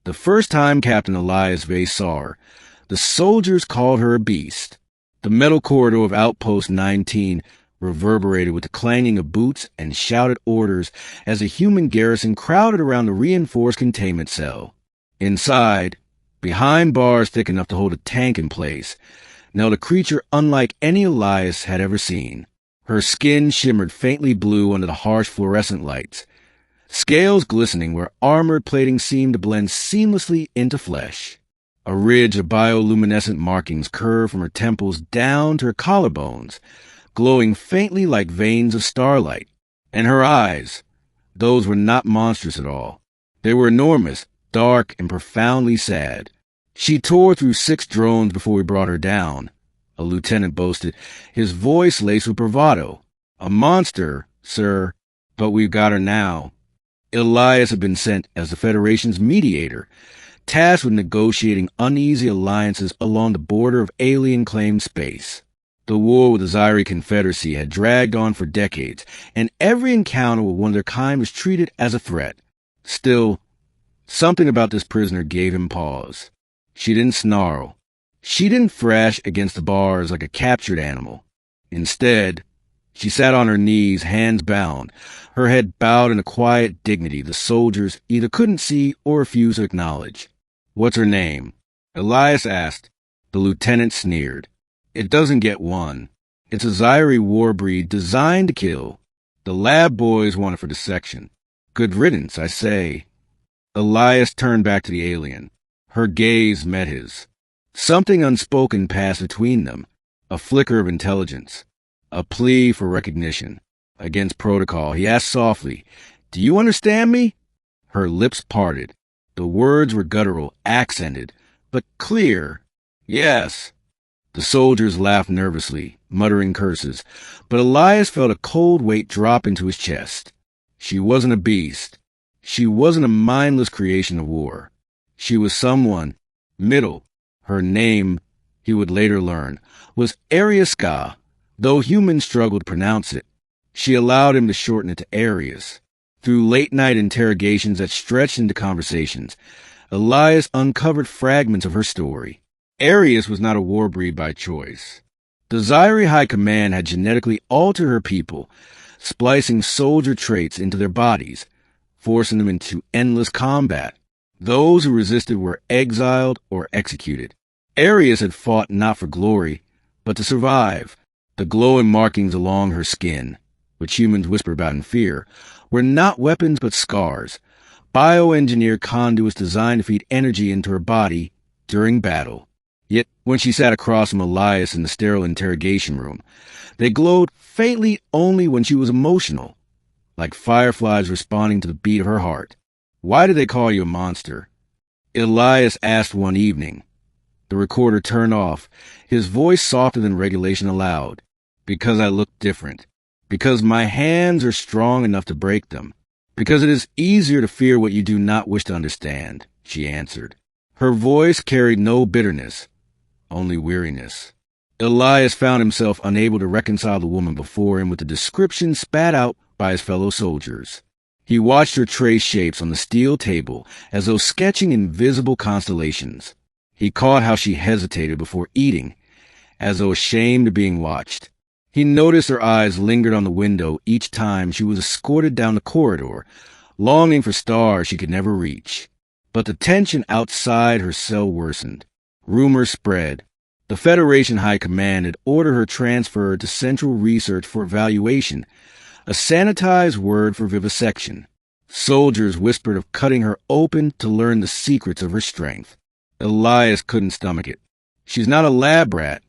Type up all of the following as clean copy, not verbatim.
The first time Captain Elias Vay saw her, the soldiers called her a beast. The metal corridor of Outpost 19 reverberated with the clanging of boots and shouted orders as a human garrison crowded around the reinforced containment cell. Inside, behind bars thick enough to hold a tank in place, knelt a creature unlike any Elias had ever seen. Her skin shimmered faintly blue under the harsh fluorescent lights, scales glistening where armored plating seemed to blend seamlessly into flesh. A ridge of bioluminescent markings curved from her temples down to her collarbones, glowing faintly like veins of starlight. And her eyes, those were not monstrous at all. They were enormous, dark, and profoundly sad. She tore through 6 drones before we brought her down, a lieutenant boasted, his voice laced with bravado. A monster, sir, but we've got her now. Elias had been sent as the Federation's mediator, tasked with negotiating uneasy alliances along the border of alien-claimed space. The war with the Zyri Confederacy had dragged on for decades, and every encounter with one of their kind was treated as a threat. Still, something about this prisoner gave him pause. She didn't snarl. She didn't thrash against the bars like a captured animal. Instead, she sat on her knees, hands bound, her head bowed in a quiet dignity the soldiers either couldn't see or refused to acknowledge. "What's her name?" Elias asked. The lieutenant sneered. "It doesn't get one. It's a Zyri war breed designed to kill. The lab boys want it for dissection. Good riddance, I say." Elias turned back to the alien. Her gaze met his. Something unspoken passed between them, a flicker of intelligence, a plea for recognition. Against protocol, he asked softly, "Do you understand me?" Her lips parted. The words were guttural, accented, but clear. "Yes." The soldiers laughed nervously, muttering curses, but Elias felt a cold weight drop into his chest. She wasn't a beast. She wasn't a mindless creation of war. She was someone, middle. Her name, he would later learn, was Ariaska, though humans struggled to pronounce it. She allowed him to shorten it to Arius. Through late-night interrogations that stretched into conversations, Elias uncovered fragments of her story. Arius was not a war breed by choice. The Zyri High Command had genetically altered her people, splicing soldier traits into their bodies, forcing them into endless combat. Those who resisted were exiled or executed. Arius had fought not for glory, but to survive. The glowing markings along her skin, which humans whisper about in fear, were not weapons but scars, bioengineered conduits designed to feed energy into her body during battle. Yet, when she sat across from Elias in the sterile interrogation room, they glowed faintly only when she was emotional, like fireflies responding to the beat of her heart. "Why do they call you a monster?" Elias asked one evening. The recorder turned off, his voice softer than regulation allowed. "Because I look different. Because my hands are strong enough to break them. Because it is easier to fear what you do not wish to understand," she answered. Her voice carried no bitterness, only weariness. Elias found himself unable to reconcile the woman before him with the description spat out by his fellow soldiers. He watched her trace shapes on the steel table as though sketching invisible constellations. He caught how she hesitated before eating, as though ashamed of being watched. He noticed her eyes lingered on the window each time she was escorted down the corridor, longing for stars she could never reach. But the tension outside her cell worsened. Rumors spread. The Federation High Command had ordered her transferred to Central Research for evaluation, a sanitized word for vivisection. Soldiers whispered of cutting her open to learn the secrets of her strength. Elias couldn't stomach it. "She's not a lab rat,"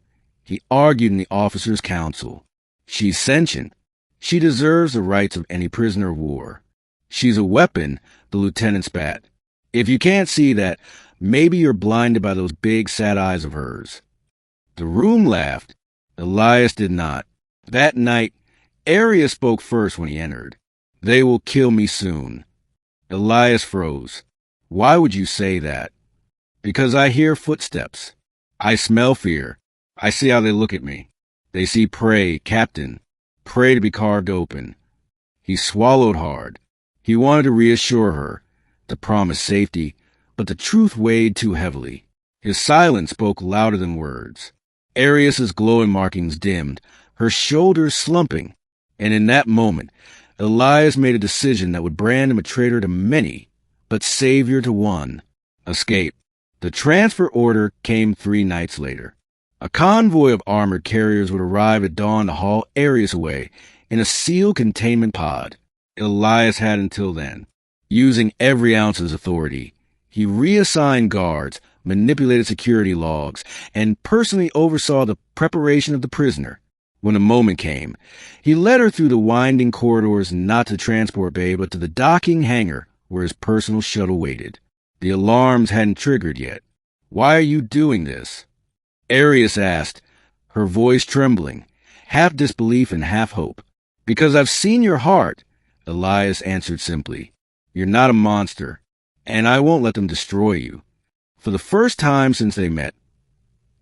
he argued in the officers' council. "She's sentient. She deserves the rights of any prisoner of war. She's a weapon," the lieutenant spat. "If you can't see that, maybe you're blinded by those big sad eyes of hers." The room laughed. Elias did not. That night, Arius spoke first when he entered. "They will kill me soon." Elias froze. "Why would you say that?" "Because I hear footsteps. I smell fear. I see how they look at me. They see prey, Captain. Prey to be carved open." He swallowed hard. He wanted to reassure her, to promise safety, but the truth weighed too heavily. His silence spoke louder than words. Arius's glowing markings dimmed, her shoulders slumping, and in that moment, Elias made a decision that would brand him a traitor to many, but savior to one: escape. The transfer order came 3 nights later. A convoy of armored carriers would arrive at dawn to haul Arius away in a sealed containment pod. Elias had until then. Using every ounce of his authority, he reassigned guards, manipulated security logs, and personally oversaw the preparation of the prisoner. When the moment came, he led her through the winding corridors, not to the transport bay, but to the docking hangar where his personal shuttle waited. The alarms hadn't triggered yet. "Why are you doing this?" Arius asked, her voice trembling, half disbelief and half hope. "Because I've seen your heart," Elias answered simply. "You're not a monster, and I won't let them destroy you." For the first time since they met,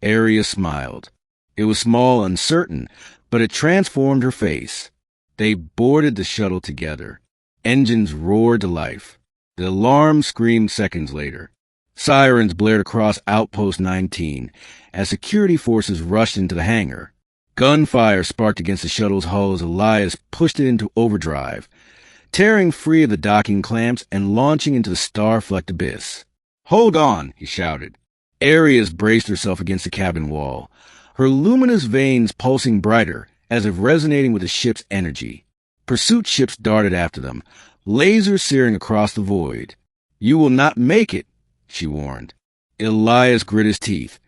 Arius smiled. It was small, uncertain, but it transformed her face. They boarded the shuttle together. Engines roared to life. The alarm screamed seconds later. Sirens blared across Outpost 19 as security forces rushed into the hangar. Gunfire sparked against the shuttle's hull as Elias pushed it into overdrive, tearing free of the docking clamps and launching into the star-flecked abyss. "Hold on," he shouted. Arius braced herself against the cabin wall, her luminous veins pulsing brighter as if resonating with the ship's energy. Pursuit ships darted after them, lasers searing across the void. "You will not make it," she warned. Elias grit his teeth,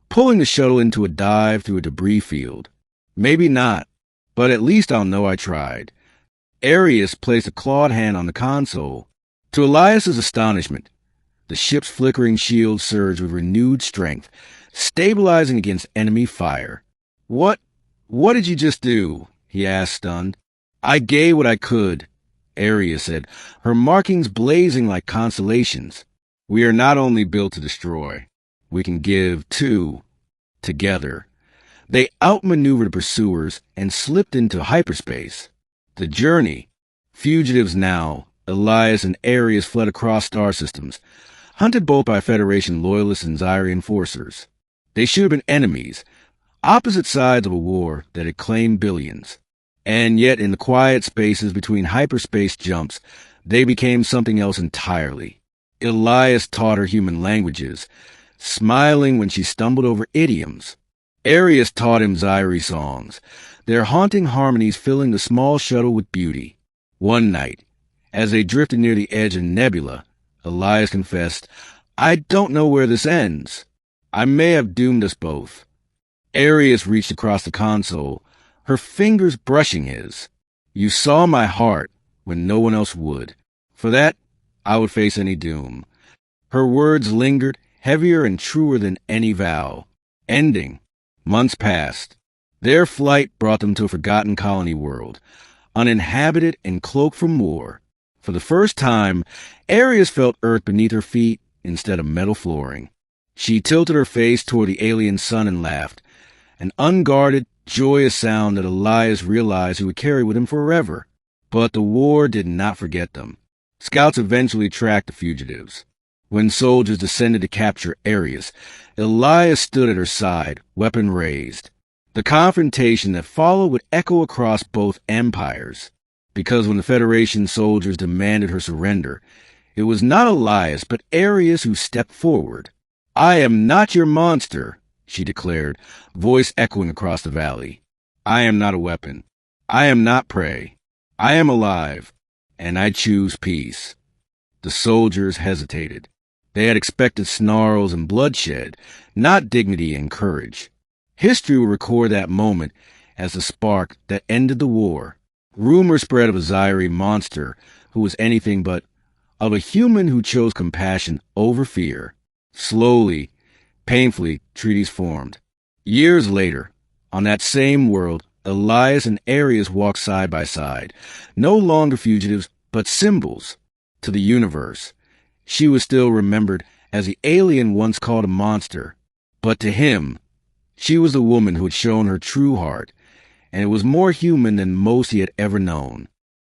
pulling the shuttle into a dive through a debris field. "Maybe not, but at least I'll know I tried." Arius placed a clawed hand on the console. To Elias's astonishment, the ship's flickering shield surged with renewed strength, stabilizing against enemy fire. What did you just do?" he asked, stunned. "I gave what I could," Arius said, her markings blazing like constellations. "We are not only built to destroy. We can give, too, together." They outmaneuvered pursuers and slipped into hyperspace. The journey. Fugitives now, Elias and Arius fled across star systems, hunted both by Federation loyalists and Zyrian enforcers. They should have been enemies, opposite sides of a war that had claimed billions. And yet, in the quiet spaces between hyperspace jumps, they became something else entirely. Elias taught her human languages, smiling when she stumbled over idioms. Arius taught him Zyri songs, their haunting harmonies filling the small shuttle with beauty. One night, as they drifted near the edge of Nebula, Elias confessed, "I don't know where this ends. I may have doomed us both." Arius reached across the console, her fingers brushing his. "You saw my heart when no one else would. For that, I would face any doom." Her words lingered, heavier and truer than any vow. Ending. Months passed. Their flight brought them to a forgotten colony world, uninhabited and cloaked from war. For the first time, Arius felt earth beneath her feet instead of metal flooring. She tilted her face toward the alien sun and laughed, an unguarded, joyous sound that Elias realized he would carry with him forever. But the war did not forget them. Scouts eventually tracked the fugitives. When soldiers descended to capture Arius, Elias stood at her side, weapon raised. The confrontation that followed would echo across both empires, because when the Federation soldiers demanded her surrender, it was not Elias but Arius who stepped forward. "I am not your monster," she declared, voice echoing across the valley. "I am not a weapon. I am not prey. I am alive, and I choose peace." The soldiers hesitated. They had expected snarls and bloodshed, not dignity and courage. History will record that moment as the spark that ended the war. Rumor spread of a Zyri monster who was anything but, of a human who chose compassion over fear. Slowly, painfully, treaties formed. Years later, on that same world, Elias and Arius walked side by side, no longer fugitives, but symbols to the universe. She was still remembered as the alien once called a monster, but to him, she was the woman who had shown her true heart, and it was more human than most he had ever known.